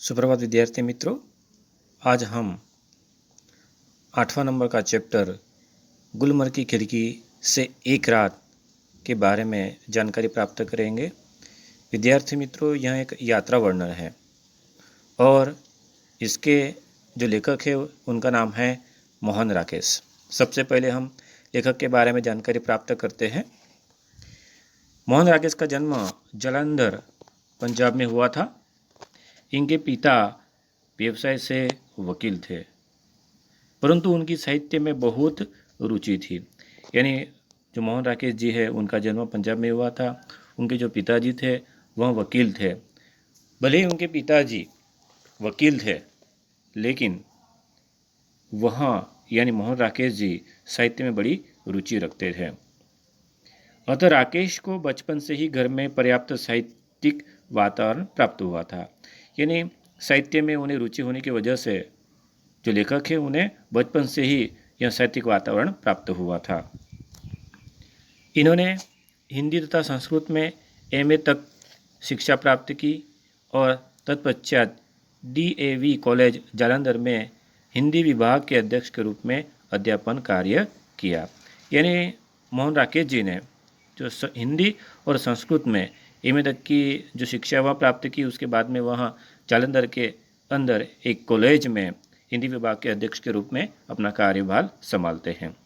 सुप्रभात विद्यार्थी मित्रों, आज हम 8वां नंबर का चैप्टर गुलमर्ग की खिड़की से एक रात के बारे में जानकारी प्राप्त करेंगे। विद्यार्थी मित्रों, यह एक यात्रा वर्णन है और इसके जो लेखक है उनका नाम है मोहन राकेश। सबसे पहले हम लेखक के बारे में जानकारी प्राप्त करते हैं। मोहन राकेश का जन्म जालंधर पंजाब में हुआ था। इनके पिता व्यवसाय से वकील थे, परंतु उनकी साहित्य में बहुत रुचि थी। यानी जो मोहन राकेश जी है उनका जन्म पंजाब में हुआ था। उनके जो पिताजी थे वह वकील थे। भले ही उनके पिताजी वकील थे, लेकिन वहाँ यानी मोहन राकेश जी साहित्य में बड़ी रुचि रखते थे। अतः राकेश को बचपन से ही घर में पर्याप्त साहित्यिक वातावरण प्राप्त हुआ था। यानी साहित्य में उन्हें रुचि होने की वजह से जो लेखक है उन्हें बचपन से ही यह साहित्यिक वातावरण प्राप्त हुआ था। इन्होंने हिंदी तथा संस्कृत में एमए तक शिक्षा प्राप्त की और तत्पश्चात DAV कॉलेज जालंधर में हिंदी विभाग के अध्यक्ष के रूप में अध्यापन कार्य किया। यानी मोहन राकेश जी ने जो हिंदी और संस्कृत में एमए तक की जो शिक्षा वह प्राप्त की, उसके बाद में वहाँ जालंधर के अंदर एक कॉलेज में हिंदी विभाग के अध्यक्ष के रूप में अपना कार्यभार संभालते हैं।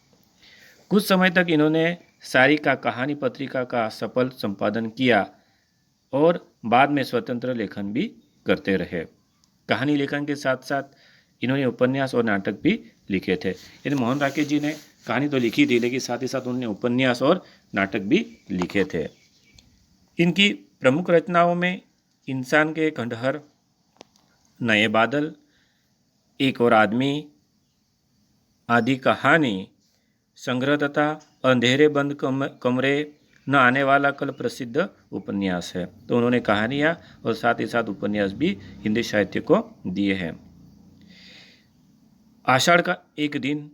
कुछ समय तक इन्होंने सारिका कहानी पत्रिका का सफल संपादन किया और बाद में स्वतंत्र लेखन भी करते रहे। कहानी लेखन के साथ साथ इन्होंने उपन्यास और नाटक भी लिखे थे। यानी मोहन राकेश जी ने कहानी तो लिखी थी, लेकिन साथ ही साथ उन्होंने उपन्यास और नाटक भी लिखे थे। इनकी प्रमुख रचनाओं में इंसान के खंडहर, नए बादल, एक और आदमी आदि कहानी संग्रह तथा अंधेरे बंद कमरे न आने वाला कल प्रसिद्ध उपन्यास है। तो उन्होंने कहानियाँ और साथ ही साथ उपन्यास भी हिंदी साहित्य को दिए हैं। आषाढ़ का एक दिन,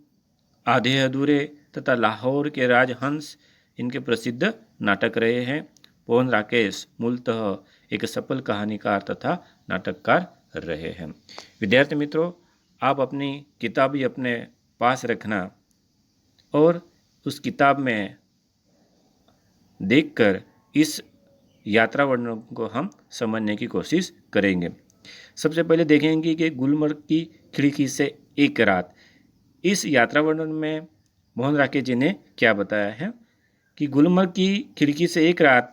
आधे अधूरे तथा लाहौर के राजहंस इनके प्रसिद्ध नाटक रहे हैं। मोहन राकेश मूलतः एक सफल कहानीकार तथा नाटककार रहे हैं। विद्यार्थी मित्रों, आप अपनी किताब भी अपने पास रखना और उस किताब में देखकर इस यात्रा वर्णन को हम समझने की कोशिश करेंगे। सबसे पहले देखेंगे कि गुलमर्ग की खिड़की से एक रात। इस यात्रा वर्णन में मोहन राकेश जी ने क्या बताया है कि गुलमर्ग की खिड़की से एक रात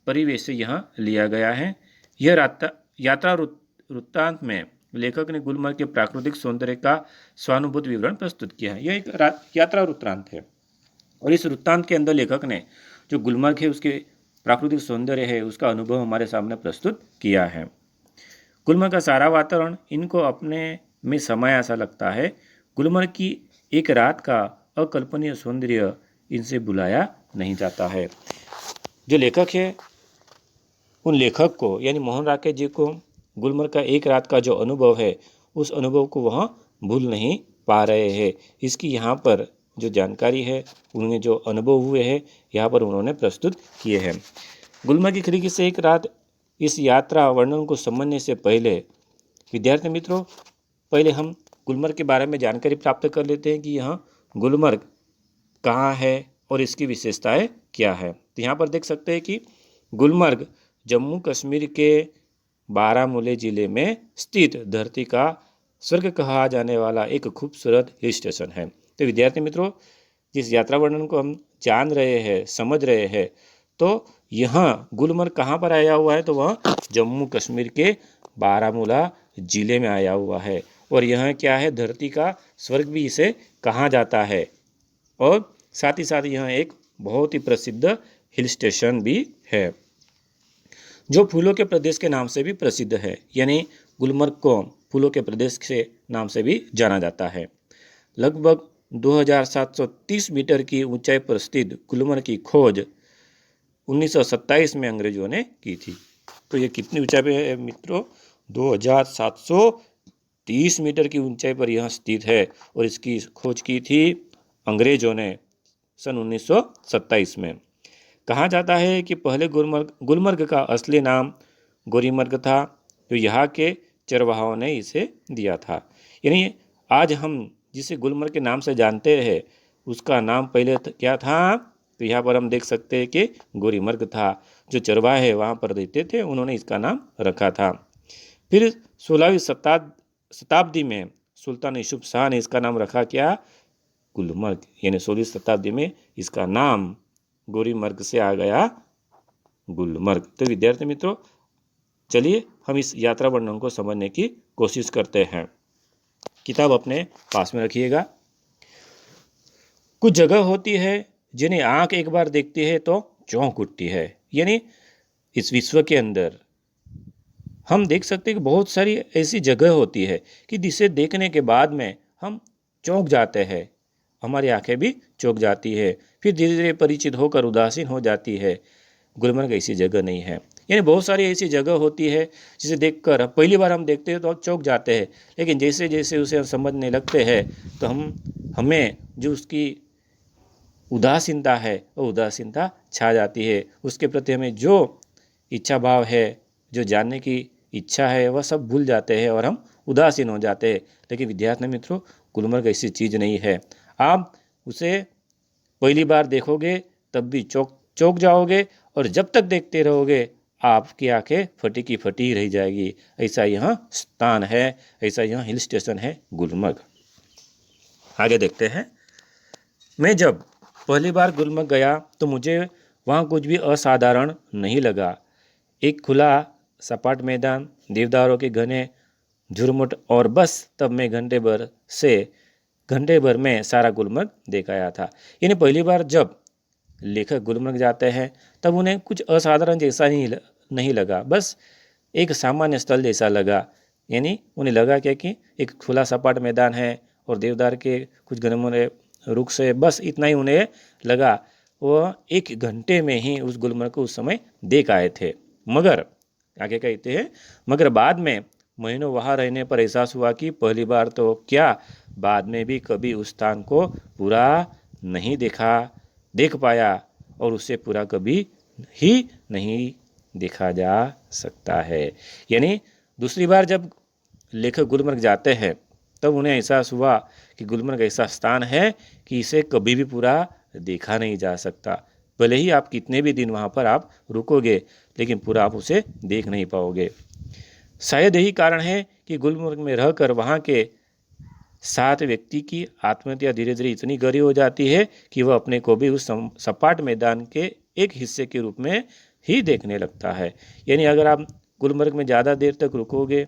परिवेश से यहाँ लिया गया है। यह यात्रा वृत्तांत में लेखक ने गुलमर्ग के प्राकृतिक सौंदर्य का स्वानुभूत विवरण प्रस्तुत किया है। यह एक यात्रा वृत्तांत है और इस वृत्तांत के अंदर लेखक ने जो गुलमर्ग है उसके प्राकृतिक सौंदर्य है उसका अनुभव हमारे सामने प्रस्तुत किया है। गुलमर्ग का सारा वातावरण इनको अपने में समाया सा लगता है। गुलमर्ग की एक रात का अकल्पनीय सौंदर्य इनसे बुलाया नहीं जाता है। जो लेखक है उन लेखक को यानी मोहन राकेश जी को गुलमर्ग का एक रात का जो अनुभव है उस अनुभव को वह भूल नहीं पा रहे हैं। इसकी यहाँ पर जो जानकारी है, उन्हें जो अनुभव हुए हैं यहाँ पर उन्होंने प्रस्तुत किए हैं। गुलमर्ग की खिड़की से एक रात इस यात्रा वर्णन को समझने से पहले विद्यार्थी मित्रों, पहले हम गुलमर्ग के बारे में जानकारी प्राप्त कर लेते हैं कि यहाँ गुलमर्ग कहाँ है और इसकी विशेषताएं क्या है। तो यहाँ पर देख सकते हैं कि गुलमर्ग जम्मू कश्मीर के बारामूला जिले में स्थित धरती का स्वर्ग कहा जाने वाला एक खूबसूरत हिल स्टेशन है। तो विद्यार्थी मित्रों, जिस यात्रा वर्णन को हम जान रहे हैं, समझ रहे हैं, तो यहाँ गुलमर्ग कहाँ पर आया हुआ है, तो वह जम्मू कश्मीर के बारामूला जिले में आया हुआ है। और यह क्या है, धरती का स्वर्ग भी इसे कहा जाता है और साथ ही साथ यह एक बहुत ही प्रसिद्ध हिल स्टेशन भी है जो फूलों के प्रदेश के नाम से भी प्रसिद्ध है। यानी गुलमर्ग को फूलों के प्रदेश के नाम से भी जाना जाता है। लगभग 2730 मीटर की ऊंचाई पर स्थित गुलमर्ग की खोज 1927 में अंग्रेजों ने की थी। तो ये कितनी ऊंचाई पे है मित्रों? 2730 मीटर की ऊंचाई पर यह स्थित है और इसकी खोज की थी अंग्रेजों ने सन 1927 में। कहा जाता है कि पहले गुलमर्ग का असली नाम गोरीमर्ग था, जो यहाँ के चरवाहों ने इसे दिया था। यानी आज हम जिसे गुलमर्ग के नाम से जानते हैं उसका नाम पहले क्या था? तो यहाँ पर हम देख सकते हैं कि गोरीमर्ग था। जो चरवाहे वहाँ पर रहते थे उन्होंने इसका नाम रखा था। फिर 16वीं शताब्दी में सुल्तान यूसुफ शाह ने इसका नाम रखा क्या? गुलमर्ग। यानी 16वीं शताब्दी में इसका नाम गोरीमर्ग से आ गया गुलमर्ग। तो विद्यार्थी मित्रों, चलिए हम इस यात्रा वर्णन को समझने की कोशिश करते हैं। किताब अपने पास में रखिएगा। कुछ जगह होती है जिन्हें आंख एक बार देखती है तो चौंक उठती है। यानी इस विश्व के अंदर हम देख सकते हैं कि बहुत सारी ऐसी जगह होती है कि जिसे देखने के बाद में हम चौंक जाते हैं, हमारी आंखें भी चौंक जाती है, फिर धीरे धीरे परिचित होकर उदासीन हो जाती है। गुलमर्ग ऐसी जगह नहीं है। यानी बहुत सारी ऐसी जगह होती है जिसे देखकर पहली बार हम देखते हैं तो चौंक जाते हैं, लेकिन जैसे जैसे उसे समझने लगते हैं तो हमें जो उसकी उदासीनता है वो उदासीनता छा जाती है। उसके प्रति हमें जो इच्छा भाव है, जो जानने की इच्छा है, वह सब भूल जाते हैं और हम उदासीन हो जाते हैं। लेकिन विद्यार्थी मित्रों, गुलमर्ग ऐसी चीज़ नहीं है। आप उसे पहली बार देखोगे तब भी चौंक जाओगे और जब तक देखते रहोगे आपकी आंखें फटी की फटी रह जाएगी। ऐसा यहाँ स्थान है, ऐसा यहाँ हिल स्टेशन है गुलमर्ग। आगे देखते हैं। मैं जब पहली बार गुलमर्ग गया तो मुझे वहाँ कुछ भी असाधारण नहीं लगा। एक खुला सपाट मैदान, देवदारों के घने झुरमुट और बस तब मैं घंटे भर में सारा गुलमर्ग देख आया था। यानी पहली बार जब लेखक गुलमर्ग जाते हैं तब उन्हें कुछ असाधारण जैसा नहीं लगा, बस एक सामान्य स्थल जैसा लगा। यानी उन्हें लगा क्या कि एक खुला सपाट मैदान है और देवदार के कुछ घने रुख से, बस इतना ही उन्हें लगा। वह 1 घंटे में ही उस गुलमर्ग को उस समय देख आए थे। मगर आगे कहते हैं, मगर बाद में महीनों वहाँ रहने पर एहसास हुआ कि पहली बार तो क्या, बाद में भी कभी उस स्थान को पूरा नहीं देख पाया और उसे पूरा कभी ही नहीं देखा जा सकता है। यानी दूसरी बार जब लेखक गुलमर्ग जाते हैं तब उन्हें एहसास हुआ कि गुलमर्ग ऐसा स्थान है कि इसे कभी भी पूरा देखा नहीं जा सकता। भले ही आप कितने भी दिन वहाँ पर आप रुकोगे, लेकिन पूरा आप उसे देख नहीं पाओगे। शायद यही कारण है कि गुलमर्ग में रहकर वहाँ के 7 व्यक्ति की आत्महत्या धीरे धीरे इतनी गहरी हो जाती है कि वह अपने को भी उस सपाट मैदान के एक हिस्से के रूप में ही देखने लगता है। यानी अगर आप गुलमर्ग में ज़्यादा देर तक रुकोगे,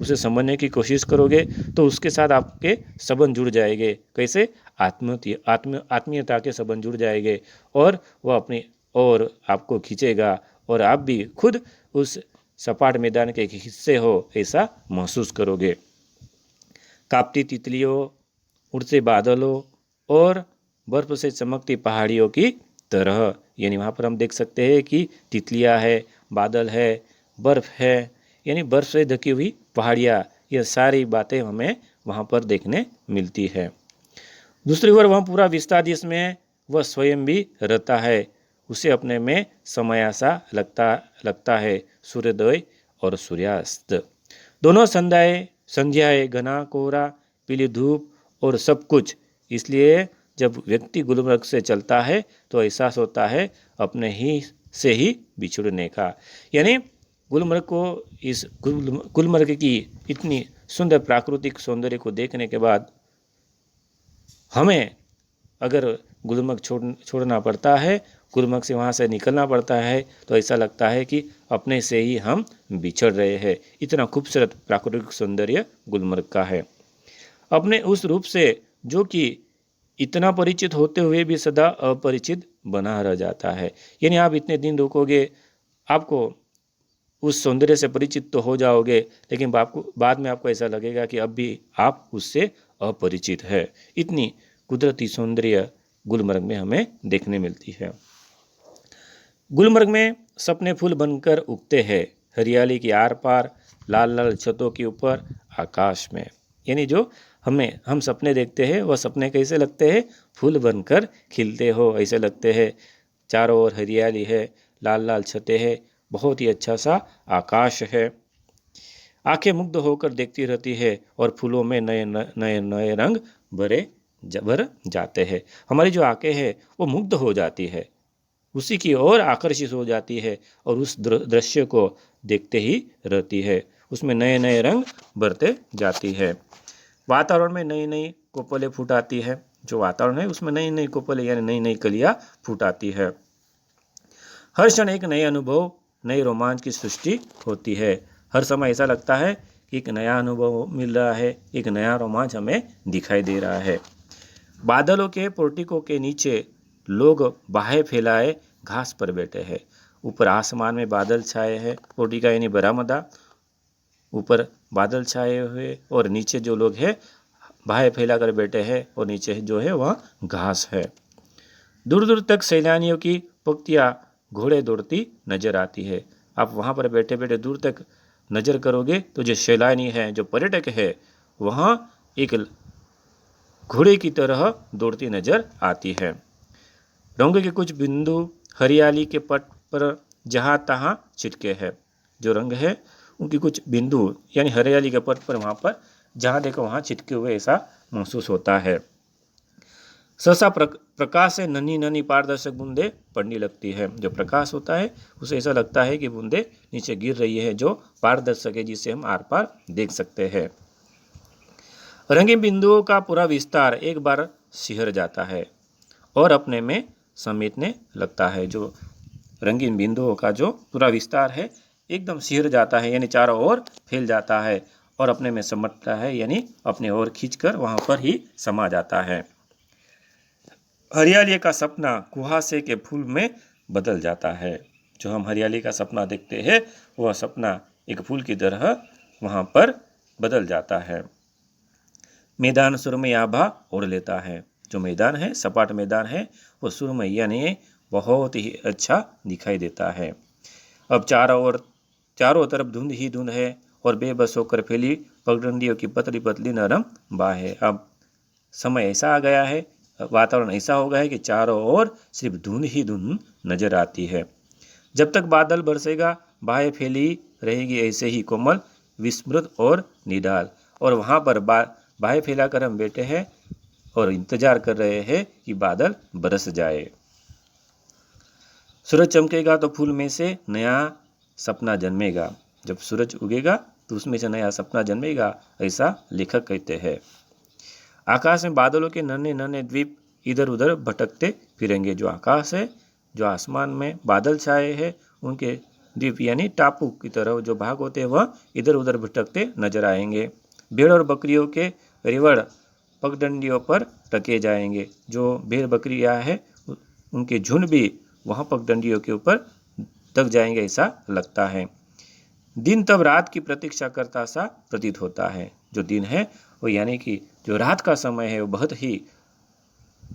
उसे समझने की कोशिश करोगे तो उसके साथ आपके संबंध जुड़ जाएंगे। कैसे? आत्मीयता के संबंध जुड़ जाएंगे और वह अपनी और आपको खींचेगा और आप भी खुद उस सपाट मैदान के एक हिस्से हो ऐसा महसूस करोगे। कांपती तितलियों, उड़ते बादलों और बर्फ से चमकती पहाड़ियों की तरह। यानी वहाँ पर हम देख सकते हैं कि तितलियाँ है, बादल है, बर्फ है, यानी बर्फ से ढकी हुई पहाड़ियाँ, ये सारी बातें हमें वहाँ पर देखने मिलती है। दूसरी ओर वहाँ पूरा विस्तार जिसमें वह स्वयं भी रहता है, उसे अपने में समाया सा लगता है। सूर्योदय और सूर्यास्त दोनों संध्याएं, घना कोहरा, पीली धूप और सब कुछ। इसलिए जब व्यक्ति गुलमर्ग से चलता है तो एहसास होता है अपने ही से ही बिछुड़ने का। यानी गुलमर्ग को, इस गुलमर्ग की इतनी सुंदर प्राकृतिक सौंदर्य को देखने के बाद हमें अगर गुलमर्ग छोड़ना पड़ता है, गुलमर्ग से वहाँ से निकलना पड़ता है, तो ऐसा लगता है कि अपने से ही हम बिछड़ रहे हैं। इतना खूबसूरत प्राकृतिक सौंदर्य गुलमर्ग का है। अपने उस रूप से जो कि इतना परिचित होते हुए भी सदा अपरिचित बना रह जाता है। यानी आप इतने दिन रुकोगे, आपको उस सौंदर्य से परिचित तो हो जाओगे, लेकिन बाद में आपको ऐसा लगेगा कि अब भी आप उससे अपरिचित है। इतनी कुदरती सौंदर्य गुलमर्ग में हमें देखने मिलती है। गुलमर्ग में सपने फूल बनकर उगते हैं, हरियाली की आर पार, लाल लाल छतों के ऊपर, आकाश में। यानी जो हम सपने देखते हैं वह सपने कैसे लगते हैं? फूल बनकर खिलते हो ऐसे लगते हैं। चारों ओर हरियाली है, लाल लाल छतें हैं, बहुत ही अच्छा सा आकाश है। आंखें मुग्ध होकर देखती रहती है और फूलों में नए नए नए रंग भर जाते हैं। हमारी जो आंखें हैं वो मुग्ध हो जाती है, उसी की ओर आकर्षित हो जाती है और उस दृश्य को देखते ही रहती है, उसमें नए नए रंग भरते जाती है। वातावरण में नई नई कोपलें फूटाती है, जो वातावरण है उसमें नई नई कोपलें यानी नई नई कलियां फूटाती है। हर क्षण एक नए अनुभव, नए रोमांच की सृष्टि होती है। हर समय ऐसा लगता है कि एक नया अनुभव मिल रहा है, एक नया रोमांच हमें दिखाई दे रहा है। बादलों के पोर्टिको के नीचे लोग बाहें फैलाए घास पर बैठे हैं। ऊपर आसमान में बादल छाए हैं, पोर्टिका यानी बरामदा, ऊपर बादल छाए हुए और नीचे जो लोग हैं बाहें फैलाकर बैठे हैं और नीचे जो है वह घास है। दूर दूर तक सैलानियों की पंक्तियाँ घोड़े दौड़ती नजर आती है। आप वहाँ पर बैठे बैठे दूर तक नजर करोगे तो जो सैलानी है, जो पर्यटक है, वहाँ एक घोड़े की तरह दौड़ती नजर आती है। रंग के कुछ बिंदु हरियाली के पट पर जहाँ तहाँ छिटके हैं। जो रंग है उनकी कुछ बिंदु यानी हरियाली के पट पर वहाँ पर जहाँ देखो वहाँ छिटके हुए ऐसा महसूस होता है। सहसा प्रकाश से नन्ही नन्ही पारदर्शक बूंदे पड़ने लगती है। जो प्रकाश होता है उसे ऐसा लगता है कि बूंदे नीचे गिर रही है, जो पारदर्शक है, जिसे हम आर पार देख सकते हैं। रंगीन बिंदुओं का पूरा विस्तार एक बार सिहर जाता है और अपने में समेटने लगता है। जो रंगीन बिंदुओं का जो पूरा विस्तार है एकदम सिहर जाता है, यानी चारों ओर फैल जाता है और अपने में समेटता है, यानी अपने ओर खींचकर वहाँ पर ही समा जाता है। हरियाली का सपना कुहासे के फूल में बदल जाता है। जो हम हरियाली का सपना देखते हैं वह सपना एक फूल की तरह वहाँ पर बदल जाता है। मैदान सुरमई आभा ओढ़ लेता है। जो मैदान है, सपाट मैदान है, वो सुरमई यानी बहुत ही अच्छा दिखाई देता है। अब चारों तरफ धुंध ही धुंध है और बेबस होकर फैली पगडंडियों की पतली पतली नरम बाहें। अब समय ऐसा आ गया है, वातावरण ऐसा हो गया है कि चारों ओर सिर्फ धुंध ही धुंध नजर आती है। जब तक बादल बरसेगा बाहें फैली रहेगी ऐसे ही कोमल, विस्मृत और निडाल। और वहाँ पर बाहें फैलाकर हम बैठे हैं और इंतजार कर रहे हैं कि बादल बरस जाए। सूरज चमकेगा तो फूल में से नया सपना जन्मेगा। जब सूरज उगेगा तो उसमें से नया सपना जन्मेगा, ऐसा लेखक कहते हैं। आकाश में बादलों के नन्हे नन्हे द्वीप इधर उधर भटकते फिरेंगे। जो आकाश है, जो आसमान में बादल छाए हैं, उनके द्वीप यानी टापू की तरह जो भाग होते हैं वह इधर उधर भटकते नजर आएंगे। भेड़ और बकरियों के रिवड़ पगडंडियों पर टके जाएंगे। जो भेड़ बकरियां हैं उनके झुंड भी वहाँ पगडंडियों के ऊपर तक जाएंगे, ऐसा लगता है। दिन तब रात की प्रतीक्षा करता सा प्रतीत होता है। जो दिन है वो यानी कि जो रात का समय है वो बहुत ही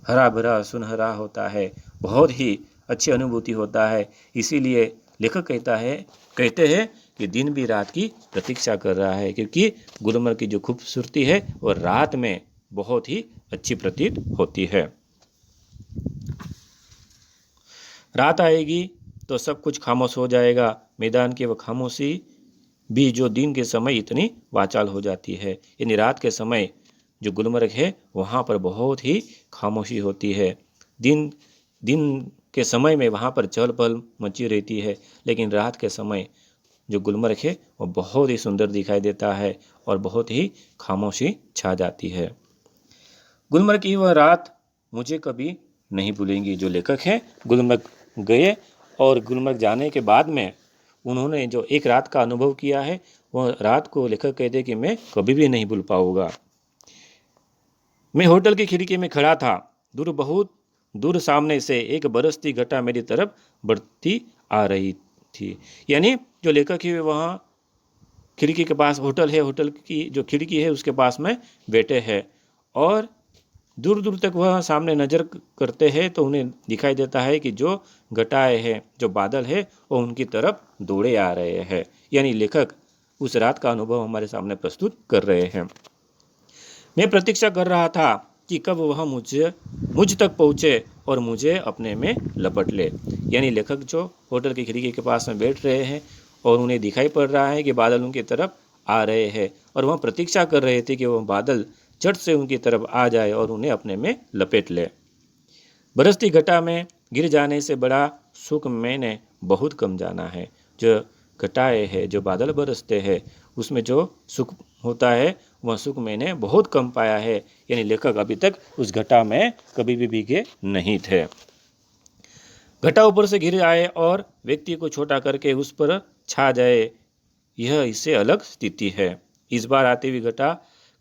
हरा भरा सुनहरा होता है, बहुत ही अच्छी अनुभूति होता है। इसीलिए लेखक कहते हैं कि दिन भी रात की प्रतीक्षा कर रहा है, क्योंकि गुलमर्ग की जो खूबसूरती है वो रात में बहुत ही अच्छी प्रतीत होती है। रात आएगी तो सब कुछ खामोश हो जाएगा। मैदान की वह खामोशी भी जो दिन के समय इतनी वाचाल हो जाती है, यानी रात के समय जो गुलमर्ग है वहाँ पर बहुत ही खामोशी होती है। दिन के समय में वहाँ पर चहल पहल मची रहती है, लेकिन रात के समय जो गुलमर्ग है वो बहुत ही सुंदर दिखाई देता है और बहुत ही खामोशी छा जाती है। गुलमर्ग की वह रात मुझे कभी नहीं भूलेंगी। जो लेखक हैं गुलमर्ग गए और गुलमर्ग जाने के बाद में उन्होंने जो एक रात का अनुभव किया है वह रात को लेखक कहते कि मैं कभी भी नहीं भूल पाऊंगा। मैं होटल की खिड़की में खड़ा था। बहुत दूर सामने से एक बरसती घटा मेरी तरफ बढ़ती आ रही थी। यानी जो लेखक है वहाँ खिड़की के पास होटल है, होटल की जो खिड़की है उसके पास में बैठे हैं और दूर दूर तक वह सामने नज़र करते हैं तो उन्हें दिखाई देता है कि जो घटाएं हैं, जो बादल है वो उनकी तरफ दौड़े आ रहे हैं। यानी लेखक उस रात का अनुभव हमारे सामने प्रस्तुत कर रहे हैं। मैं प्रतीक्षा कर रहा था कि कब वह मुझ तक पहुँचे और मुझे अपने में लपट ले। यानी लेखक जो होटल की खिड़की के पास में बैठ रहे हैं और उन्हें दिखाई पड़ रहा है कि बादल उनकी तरफ आ रहे हैं और वह प्रतीक्षा कर रहे थे कि वह बादल झट से उनकी तरफ आ जाए और उन्हें अपने में लपेट ले। बरसती घटा में गिर जाने से बड़ा सुख मैंने बहुत कम जाना है। जो घटाएं है, जो बादल बरसते हैं, उसमें जो सुख होता है वह सुख मैंने बहुत कम पाया है। यानी लेखक अभी तक उस घटा में कभी भी भीगे नहीं थे। घटा ऊपर से गिर आए और व्यक्ति को छोटा करके उस पर छा जाए, यह इससे अलग स्थिति है। इस बार आती हुई घटा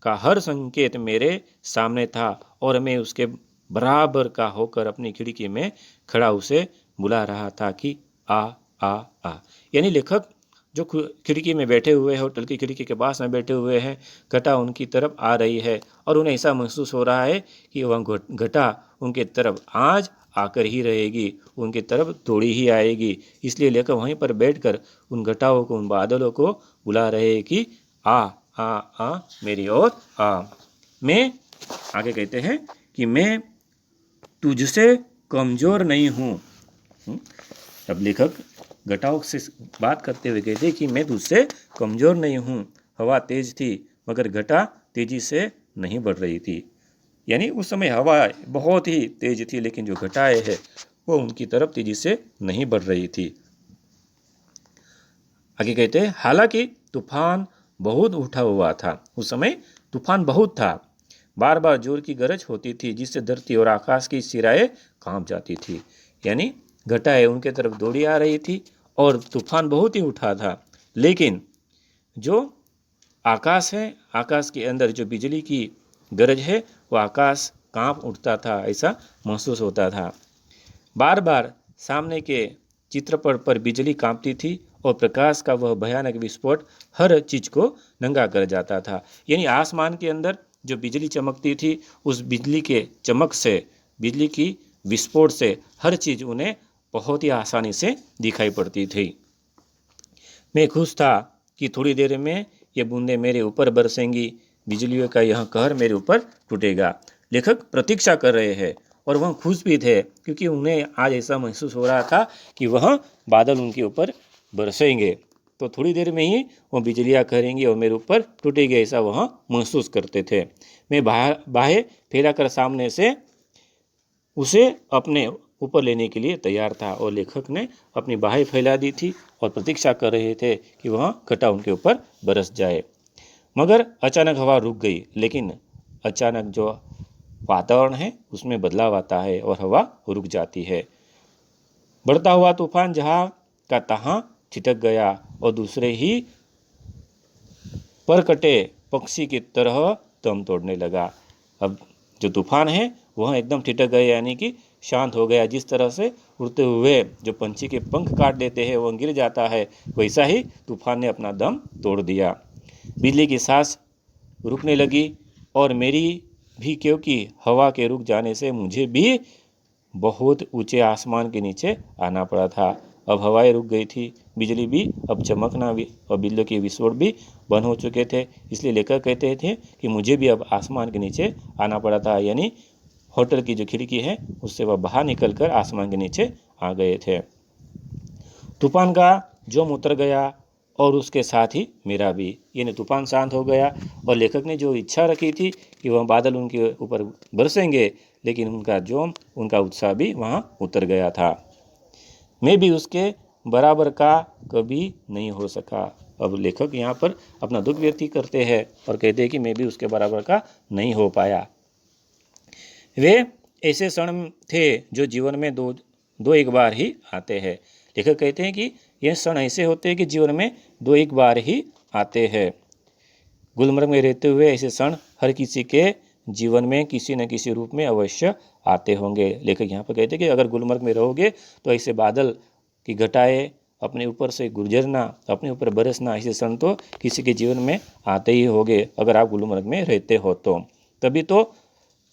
का हर संकेत मेरे सामने था और मैं उसके बराबर का होकर अपनी खिड़की में खड़ा उसे बुला रहा था कि आ आ आ। यानी लेखक जो खिड़की में बैठे हुए हैं, होटल की खिड़की के पास में बैठे हुए हैं, घटा उनकी तरफ आ रही है और उन्हें ऐसा महसूस हो रहा है कि वह घटा उनके तरफ आज आकर ही रहेगी, उनकी तरफ दौड़ी ही आएगी। इसलिए लेखक वहीं पर बैठकर उन घटाओं को, उन बादलों को बुला रहे हैं कि आ आ आ मेरी ओर आ। मैं आगे कहते हैं कि मैं तुझसे कमज़ोर नहीं हूँ। अब लेखक घटाओं से बात करते हुए कहते कि मैं तुझसे कमज़ोर नहीं हूँ। हवा तेज थी मगर घटा तेजी से नहीं बढ़ रही थी। यानी उस समय हवा बहुत ही तेज थी लेकिन जो घटाएं है वो उनकी तरफ तेजी से नहीं बढ़ रही थी। आगे कहते हैं हालांकि तूफान बहुत उठा हुआ था। उस समय तूफान बहुत था। बार बार जोर की गरज होती थी जिससे धरती और आकाश की सिराएं कांप जाती थी। यानी घटाएं उनके तरफ दौड़ी आ रही थी और तूफान बहुत ही उठा था। लेकिन जो आकाश है, आकाश के अंदर जो बिजली की गरज है वो आकाश कांप उठता था, ऐसा महसूस होता था। बार बार सामने के चित्रपट पर बिजली कांपती थी और प्रकाश का वह भयानक विस्फोट हर चीज को नंगा कर जाता था। यानी आसमान के अंदर जो बिजली चमकती थी, उस बिजली के चमक से, बिजली की विस्फोट से हर चीज उन्हें बहुत ही आसानी से दिखाई पड़ती थी। मैं खुश था कि थोड़ी देर में ये बूंदें मेरे ऊपर बरसेंगी, बिजलियों का यह कहर मेरे ऊपर टूटेगा। लेखक प्रतीक्षा कर रहे हैं और वह खुश भी थे क्योंकि उन्हें आज ऐसा महसूस हो रहा था कि वह बादल उनके ऊपर बरसेंगे, तो थोड़ी देर में ही वह बिजलियाँ करेंगी और मेरे ऊपर टूटेगी, ऐसा वह महसूस करते थे। मैं बाहें फैलाकर सामने से उसे अपने ऊपर लेने के लिए तैयार था और लेखक ने अपनी बाहें फैला दी थी और प्रतीक्षा कर रहे थे कि वह घटा उनके ऊपर बरस जाए। मगर अचानक हवा रुक गई। लेकिन अचानक जो वातावरण है उसमें बदलाव आता है और हवा रुक जाती है। बढ़ता हुआ तूफान जहाँ का तहाँ छिटक गया और दूसरे ही परकटे पक्षी की तरह दम तोड़ने लगा। अब जो तूफान है वह एकदम ठिठक गए, यानी कि शांत हो गया। जिस तरह से उड़ते हुए जो पंछी के पंख काट देते हैं वह गिर जाता है, वैसा ही तूफान ने अपना दम तोड़ दिया। बिजली की सांस रुकने लगी और मेरी भी, क्योंकि हवा के रुक जाने से मुझे भी बहुत ऊंचे आसमान के नीचे आना पड़ा था। अब हवाएं रुक गई थी, बिजली भी अब चमकना भी और बिजली के विस्फोट भी बंद हो चुके थे। इसलिए लेखक कहते थे कि मुझे भी अब आसमान के नीचे आना पड़ा था। यानी होटल की जो खिड़की है उससे वह बाहर निकलकर आसमान के नीचे आ गए थे। तूफान का जोम उतर गया और उसके साथ ही मेरा भी। यानी तूफान शांत हो गया और लेखक ने जो इच्छा रखी थी कि वह बादल उनके ऊपर बरसेंगे, लेकिन उनका जोम, उनका उत्साह भी वहाँ उतर गया था। मैं भी उसके बराबर का कभी नहीं हो सका। अब लेखक यहाँ पर अपना दुख व्यक्त करते हैं और कहते हैं कि मैं भी उसके बराबर का नहीं हो पाया। वे ऐसे क्षण थे जो जीवन में दो एक बार ही आते हैं। लेखक कहते हैं कि यह क्षण ऐसे होते हैं कि जीवन में दो एक बार ही आते हैं। गुलमर्ग में रहते हुए ऐसे क्षण हर किसी के जीवन में किसी न किसी रूप में अवश्य आते होंगे। लेखक यहाँ पर कहते हैं कि अगर गुलमर्ग में रहोगे तो ऐसे बादल की घटाएं अपने ऊपर से गुजरना, अपने ऊपर बरसना, ऐसे क्षण तो किसी के जीवन में आते ही होंगे अगर आप गुलमर्ग में रहते हो तो। तभी तो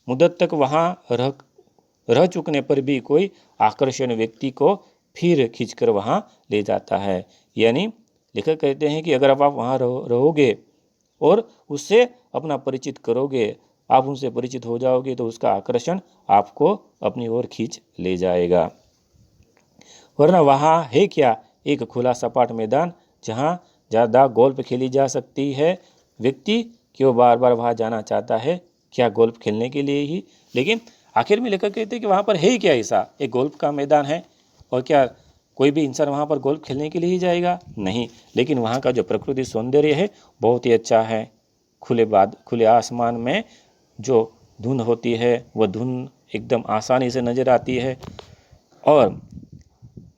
मुद्दत तक वहाँ रह चुकने पर भी कोई आकर्षण व्यक्ति को फिर खींचकर वहाँ ले जाता है। यानी लेखक कहते हैं कि अगर आप वहाँ रहोगे और उससे अपना परिचित करोगे, आप उनसे परिचित हो जाओगे, तो उसका आकर्षण आपको अपनी ओर खींच ले जाएगा। वरना वहाँ है क्या, एक खुला सपाट मैदान जहाँ ज़्यादा गोल्फ खेली जा सकती है। व्यक्ति क्यों बार बार वहाँ जाना चाहता है, क्या गोल्फ खेलने के लिए ही? लेकिन आखिर में लेखक कहते हैं कि वहाँ पर है ही क्या ऐसा, एक गोल्फ का मैदान है और क्या कोई भी इंसान वहाँ पर गोल्फ खेलने के लिए ही जाएगा? नहीं, लेकिन वहाँ का जो प्रकृति सौंदर्य है बहुत ही अच्छा है। खुले आसमान में जो धुंध होती है वह धुंध एकदम आसानी से नज़र आती है। और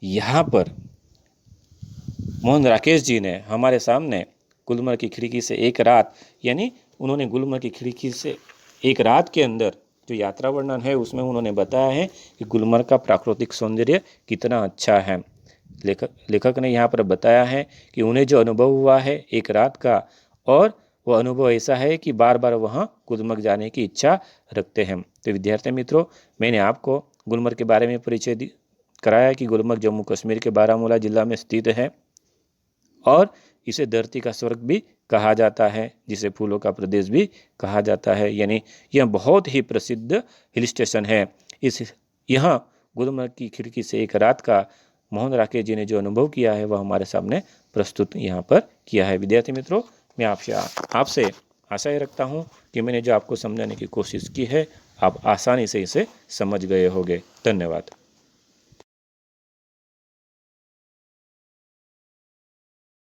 यहाँ पर मोहन राकेश जी ने हमारे सामने गुलमर्ग की खिड़की से एक रात, यानी उन्होंने गुलमर्ग की खिड़की से एक रात के अंदर जो यात्रा वर्णन है उसमें उन्होंने बताया है कि गुलमर्ग का प्राकृतिक सौंदर्य कितना अच्छा है। लेखक ने यहाँ पर बताया है कि उन्हें जो अनुभव हुआ है एक रात का, और वह अनुभव ऐसा है कि बार बार वहाँ गुलमर्ग जाने की इच्छा रखते हैं। तो विद्यार्थी मित्रों, मैंने आपको गुलमर्ग के बारे में परिचय कराया कि गुलमर्ग जम्मू कश्मीर के बारामूला जिला में स्थित है और इसे धरती का स्वर्ग भी कहा जाता है, जिसे फूलों का प्रदेश भी कहा जाता है। यानी यह बहुत ही प्रसिद्ध हिल स्टेशन है। यहाँ गुलमर्ग की खिड़की से एक रात का मोहन राकेश जी ने जो अनुभव किया है वह हमारे सामने प्रस्तुत यहाँ पर किया है। विद्यार्थी मित्रों, मैं आपसे आशा ये रखता हूँ कि मैंने जो आपको समझाने की कोशिश की है आप आसानी से इसे समझ गए होंगे। धन्यवाद।